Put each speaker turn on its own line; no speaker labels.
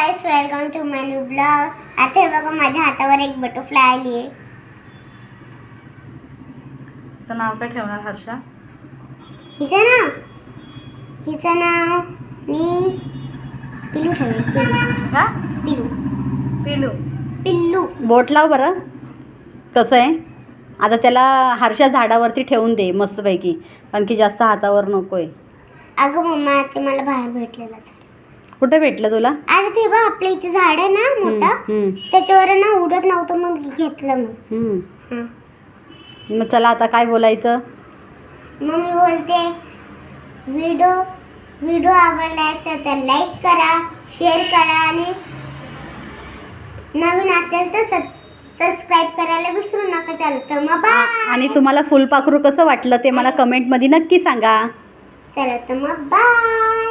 Guys, welcome to my new blog. आता हे बघा माझ्या हातावर एक बटरफ्लाय आली आहे.
तिचं नाव काय ठेवणार हर्षा?
हिचं नाव मी पिल्लू ठेवेल.
का?
पिल्लू
पिलू.
पिल्लू.
बोट लाव बरं. कसं आहे आता त्याला हर्षा झाडावरती ठेवून दे मस्तपैकी, कारण की जास्त हातावर नको आहे.
अगं मम्मा, ते मला बाहेर भेटलेलं झाड.
कुठे भेटलं तुला?
अरे ते बघ, आपल्या इथे झाड आहे ना मोठं, त्याच्यावर ना उडत नव्हतं, मग घेतलं मी.
मग चला आता काय बोलायचं?
मग मी बोलते, व्हिडिओ आवडला असेल तर लाईक करा, शेअर करा आणि नवीन असेल तर सबस्क्राईब करायला विसरू नका. चालतं मग बाय.
आणि तुम्हाला फुलपाखरू कसं वाटलं ते मला कमेंटमध्ये नक्की सांगा.
चला तर मग बाय.